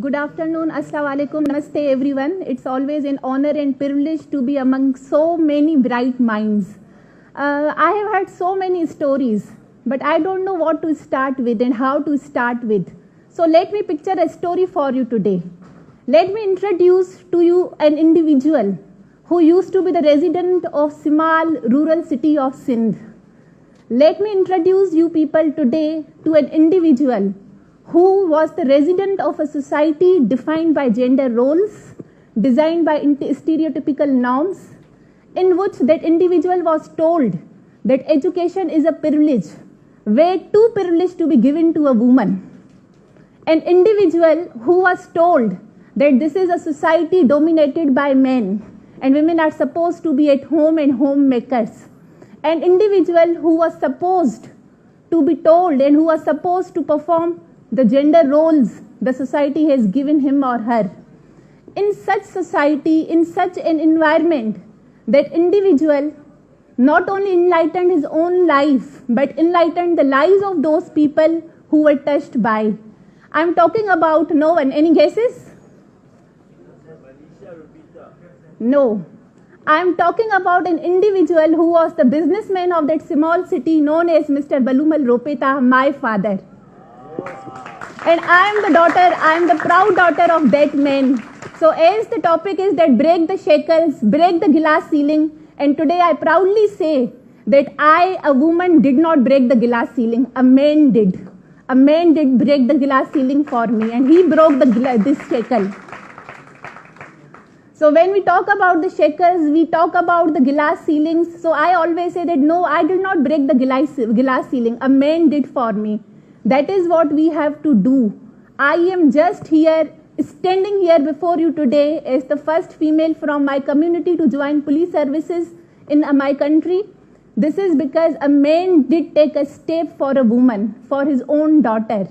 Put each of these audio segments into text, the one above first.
Good afternoon, Assalamu alaikum, Namaste everyone. It's always an honor and privilege to be among so many bright minds. I have heard so many stories, but I don't know what to start with and how to start with. So let me picture a story for you today. Let me introduce to you an individual who used to be the resident of Simal, rural city of Sindh. Let me introduce you people today to an individual who was the resident of a society defined by gender roles, designed by stereotypical norms, in which that individual was told that education is a privilege, way too privileged to be given to a woman. An individual who was told that this is a society dominated by men and women are supposed to be at home and homemakers. An individual who was supposed to be told and who was supposed to perform the gender roles the society has given him or her. In such society, in such an environment, that individual not only enlightened his own life, but enlightened the lives of those people who were touched by. I'm talking about no one. Any guesses? No. I'm talking about an individual who was the businessman of that small city known as Mr. Balumal Ropeta, my father. And I am the proud daughter of that man. So as the topic is that break the shackles, break the glass ceiling, and today I proudly say that I, a woman, did not break the glass ceiling. A man did. A man did break the glass ceiling for me, and he broke this shackle. So when we talk about the shackles, we talk about the glass ceilings. So I always say that no, I did not break the glass ceiling. A man did for me. That is what we have to do. I am just here, standing here before you today as the first female from my community to join police services in my country. This is because a man did take a step for a woman, for his own daughter,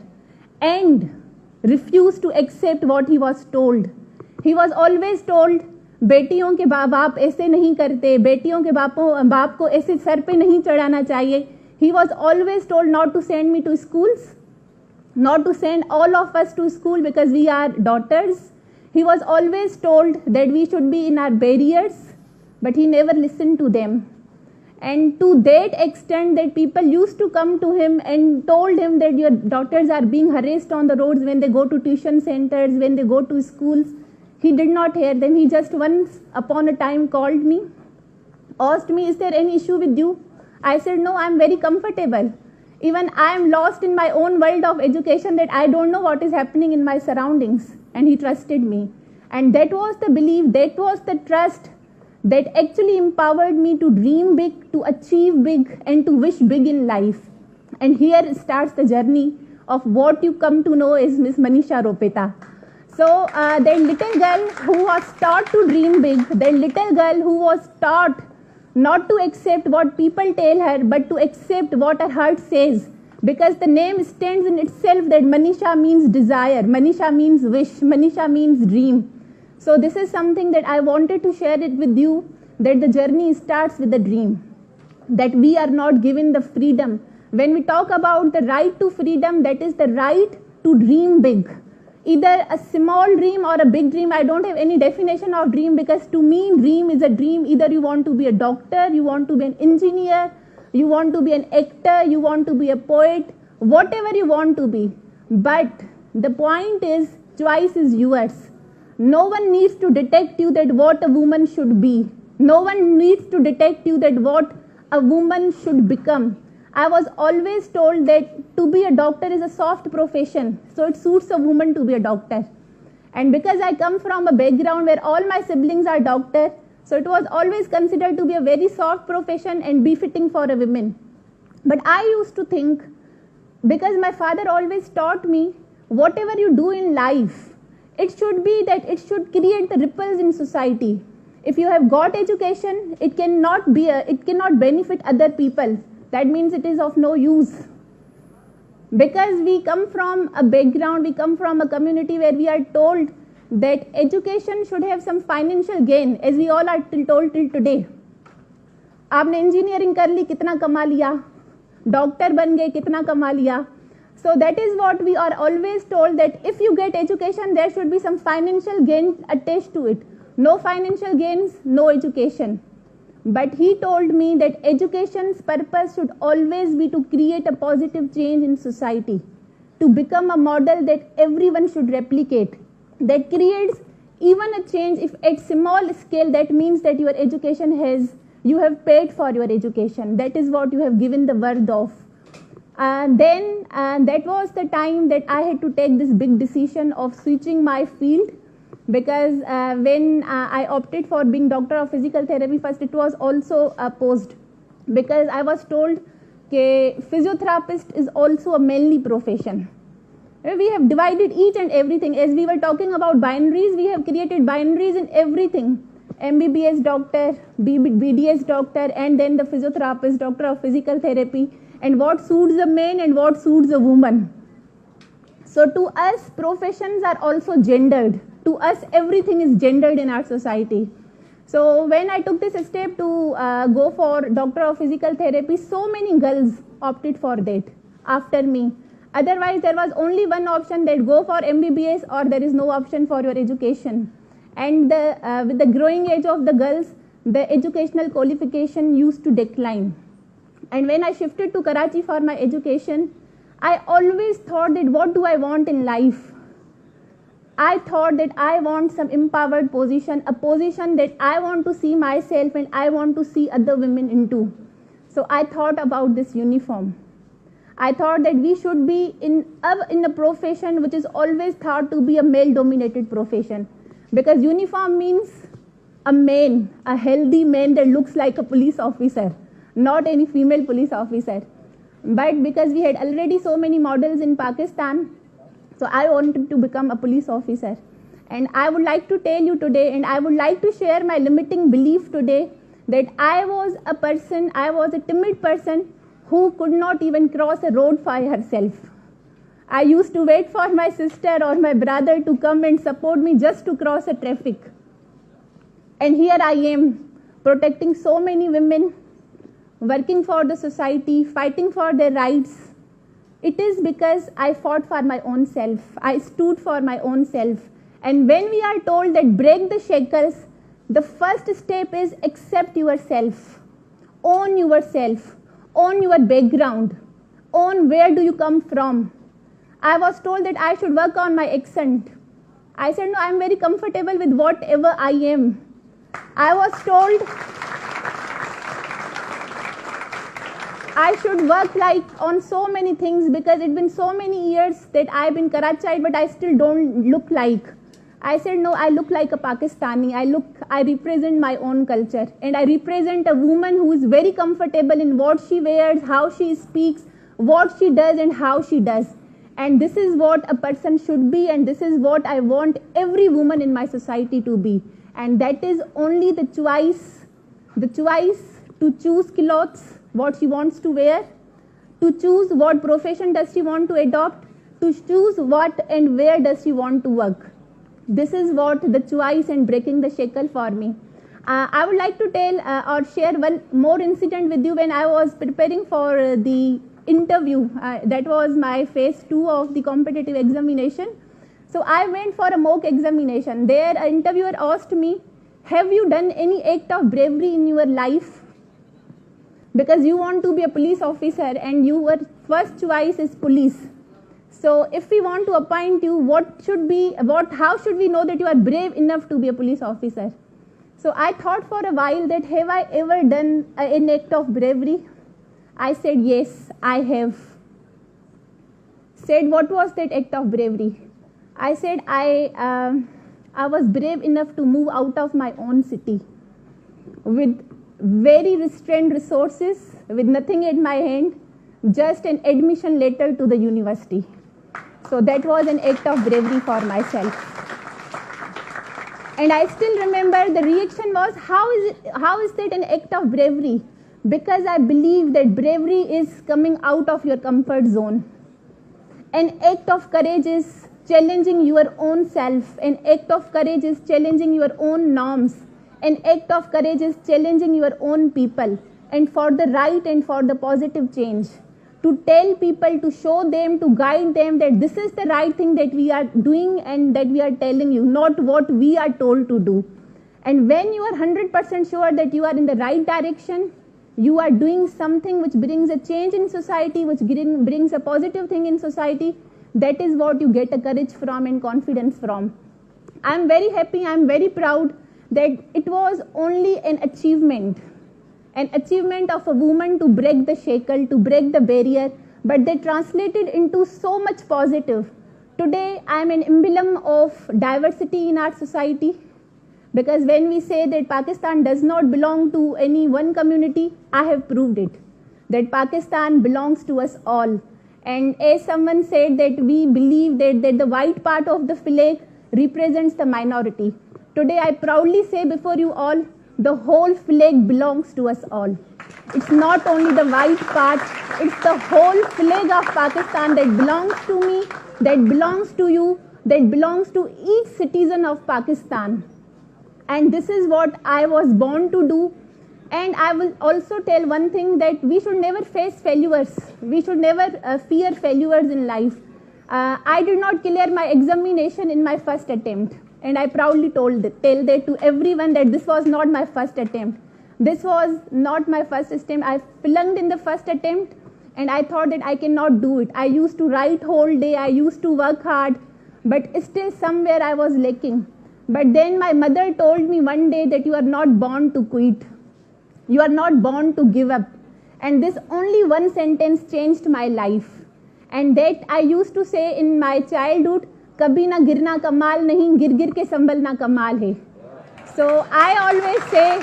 and refused to accept what he was told. He was always told, बेटियों के बाप ऐसे नहीं करते, बेटियों के बाप को ऐसे सर पे नहीं चढ़ाना चाहिए. He was always told not to send me to schools, not to send all of us to school because we are daughters. He was always told that we should be in our barriers, but he never listened to them. And to that extent that people used to come to him and told him that your daughters are being harassed on the roads when they go to tuition centers, when they go to schools. He did not hear them. He just once upon a time called me, asked me, is there any issue with you? I said, no, I'm very comfortable. Even I am lost in my own world of education that I don't know what is happening in my surroundings. And he trusted me. And that was the belief, that was the trust that actually empowered me to dream big, to achieve big, and to wish big in life. And here starts the journey of what you come to know as Miss Manishah Ropeta. So that little girl who was taught to dream big, that little girl who was taught not to accept what people tell her, but to accept what her heart says. Because the name stands in itself that Manisha means desire, Manisha means wish, Manisha means dream. So this is something that I wanted to share it with you, that the journey starts with the dream, that we are not given the freedom. When we talk about the right to freedom, that is the right to dream big. Either a small dream or a big dream. I don't have any definition of dream because to me dream is a dream. Either you want to be a doctor, you want to be an engineer, you want to be an actor, you want to be a poet, whatever you want to be. But the point is, choice is yours. No one needs to detect you that what a woman should be. No one needs to detect you that what a woman should become. I was always told that to be a doctor is a soft profession, so it suits a woman to be a doctor. And because I come from a background where all my siblings are doctors, so it was always considered to be a very soft profession and befitting for a woman. But I used to think, because my father always taught me, whatever you do in life, it should be that it should create the ripples in society. If you have got education, it cannot benefit other people. That means it is of no use. Because we come from a background, we come from a community where we are told that education should have some financial gain, as we all are told till today. आपने engineering कर ली, कितना कमा लिया? Doctor बन गए, कितना कमा लिया? So that is what we are always told, that if you get education, there should be some financial gain attached to it. No financial gains, no education. But he told me that education's purpose should always be to create a positive change in society, to become a model that everyone should replicate, that creates even a change if at small scale. That means that your education you have paid for your education. That is what you have given the worth of. Then that was the time that I had to take this big decision of switching my field, because when I opted for being doctor of physical therapy, first it was also opposed, because I was told that physiotherapist is also a manly profession. We have divided each and everything. As we were talking about binaries, we have created binaries in everything. MBBS doctor, BDS doctor, and then the physiotherapist, doctor of physical therapy, and what suits a man and what suits a woman. So to us, professions are also gendered. To us, everything is gendered in our society. So when I took this step to go for doctor of physical therapy, so many girls opted for that after me. Otherwise, there was only one option, that go for MBBS or there is no option for your education. And with the growing age of the girls, the educational qualification used to decline. And when I shifted to Karachi for my education, I always thought that what do I want in life? I thought that I want some empowered position, a position that I want to see myself and I want to see other women into. So I thought about this uniform. I thought that we should be in a profession which is always thought to be a male-dominated profession, because uniform means a man, a healthy man that looks like a police officer, not any female police officer. But because we had already so many models in Pakistan, so I wanted to become a police officer. And I would like to tell you today, and I would like to share my limiting belief today, that I was a timid person who could not even cross a road for herself. I used to wait for my sister or my brother to come and support me just to cross a traffic. And here I am, protecting so many women, working for the society, fighting for their rights. It is because I fought for my own self. I stood for my own self. And when we are told that break the shackles, the first step is accept yourself, own yourself, own your background, own where do you come from. I was told that I should work on my accent. I said, no, I am very comfortable with whatever I am. I was told I should work on so many things, because it's been so many years that I've been Karachi, but I still don't look like. I said, no, I look like a Pakistani. I represent my own culture, and I represent a woman who is very comfortable in what she wears, how she speaks, what she does and how she does. And this is what a person should be, and this is what I want every woman in my society to be. And that is only the choice to choose clothes, what she wants to wear, to choose what profession does she want to adopt, to choose what and where does she want to work. This is what the choice and breaking the shackle for me. I would like to tell or share one more incident with you. When I was preparing for the interview, that was my phase 2 of the competitive examination. So I went for a mock examination. There an interviewer asked me, have you done any act of bravery in your life? Because you want to be a police officer and your first choice is police. So if we want to appoint you, how should we know that you are brave enough to be a police officer? So I thought for a while that have I ever done an act of bravery? I said, yes, I have. Said, what was that act of bravery? I said, I was brave enough to move out of my own city with very restrained resources, with nothing in my hand, just an admission letter to the university. So that was an act of bravery for myself. And I still remember the reaction was, how is that an act of bravery? Because I believe that bravery is coming out of your comfort zone. An act of courage is challenging your own self. An act of courage is challenging your own norms. An act of courage is challenging your own people, and for the right and for the positive change. to tell people, to show them, to guide them that this is the right thing that we are doing and that we are telling you, not what we are told to do. And when you are 100% sure that you are in the right direction, you are doing something which brings a change in society, which brings a positive thing in society, that is what you get a courage from and confidence from. I am very happy, I am very proud that it was only an achievement of a woman to break the shackle, to break the barrier, but they translated into so much positive. Today, I am an emblem of diversity in our society, because when we say that Pakistan does not belong to any one community, I have proved it, that Pakistan belongs to us all. And as someone said, that we believe that the white part of the flag represents the minority. Today, I proudly say before you all, the whole flag belongs to us all. It's not only the white part, it's the whole flag of Pakistan that belongs to me, that belongs to you, that belongs to each citizen of Pakistan. And this is what I was born to do. And I will also tell one thing, that we should never face failures. We should never fear failures in life. I did not clear my examination in my first attempt. And I proudly tell that to everyone, that this was not my first attempt. This was not my first attempt. I flunked in the first attempt and I thought that I cannot do it. I used to write whole day, I used to work hard, but still somewhere I was lacking. But then my mother told me one day that you are not born to quit. You are not born to give up. And this only one sentence changed my life. And that I used to say in my childhood, कभी ना गिरना कमाल नहीं, गिर गिर के संभलना कमाल है. So I always say,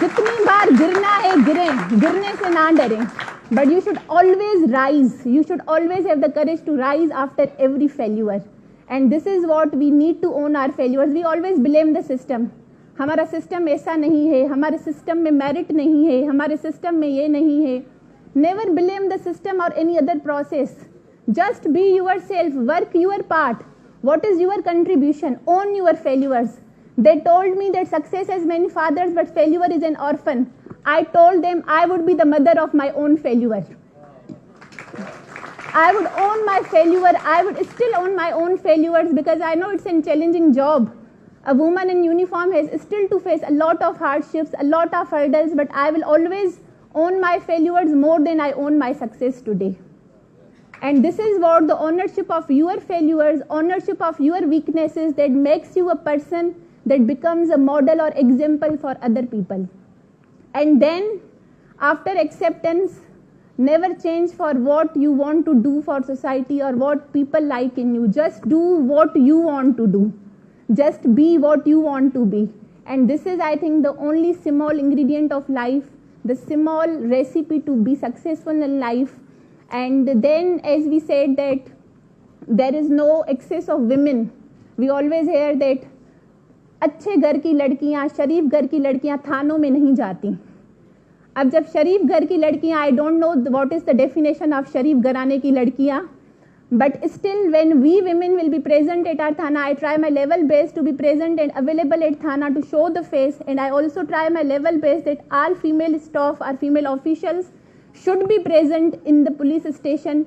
जितनी बार गिरना है गिरें, गिरने से ना डरें. But you should always rise. You should always have the courage to rise after every failure. And this is what we need to own our failures. We always blame the system. हमारा system ऐसा नहीं है, हमारे system में merit नहीं है, हमारे system में ये नहीं है. Never blame the system or any other process. Just be yourself, work your part. What is your contribution? Own your failures. They told me that success has many fathers, but failure is an orphan. I told them I would be the mother of my own failure. I would own my failure. I would still own my own failures, because I know it's a challenging job. A woman in uniform has still to face a lot of hardships, a lot of hurdles, but I will always own my failures more than I own my success today. And this is what the ownership of your failures, ownership of your weaknesses, that makes you a person that becomes a model or example for other people. And then, after acceptance, never change for what you want to do for society or what people like in you. Just do what you want to do. Just be what you want to be. And this is, I think, the only small ingredient of life, the small recipe to be successful in life. And then, as we said, that there is no excess of women. We always hear that अच्छे घर की लड़कियां, शरीफ घर की लड़कियां थानों में नहीं जाती. अब जब शरीफ घर की लड़कियां, I don't know what is the definition of शरीफ घराने की लड़कियां, but still when we women will be present at our thana, I try my level best to be present and available at thana to show the face, and I also try my level best that all female staff or female officials should be present in the police station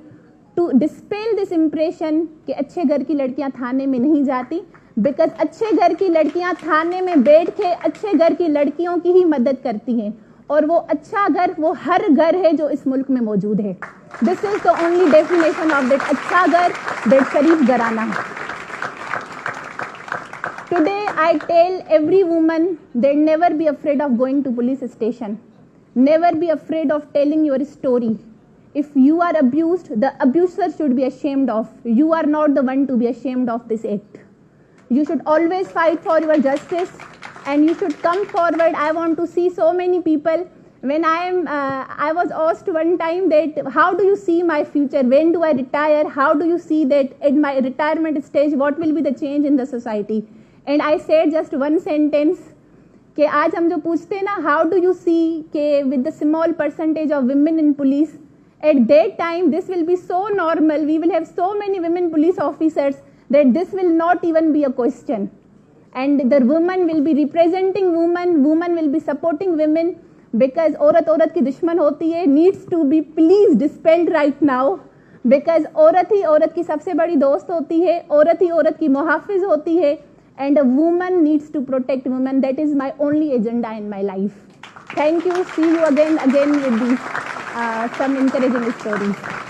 to dispel this impression कि अच्छे घर की लड़कियां थाने में नहीं जाती, because अच्छे घर की लड़कियां थाने में बैठ के अच्छे घर की लड़कियों की ही मदद करती हैं, और वो अच्छा घर वो हर घर है जो इस मुल्क में मौजूद है. This is the only definition of that अच्छा घर, that शरीफ घराना. Today I tell every woman that never be afraid of going to police station. Never be afraid of telling your story. If you are abused, the abuser should be ashamed of. You are not the one to be ashamed of this act. You should always fight for your justice, and you should come forward. I want to see so many people. When I was asked one time that how do you see my future? When do I retire? How do you see that at my retirement stage, what will be the change in the society? And I said just one sentence, कि आज हम जो पूछते हैं ना, how do you see कि with the small percentage of women in police, at that time this will be so normal, we will have so many women police officers that this will not even be a question. And the woman will be representing women, women will be supporting women, because औरत की दुश्मन होती है, needs to be please dispelled right now, because औरत ही औरत की सबसे बड़ी दोस्त होती है, औरत ही औरत की मुहाफिज होती है, and a woman needs to protect women. That is my only agenda in my life. Thank you. See you again with these some encouraging stories.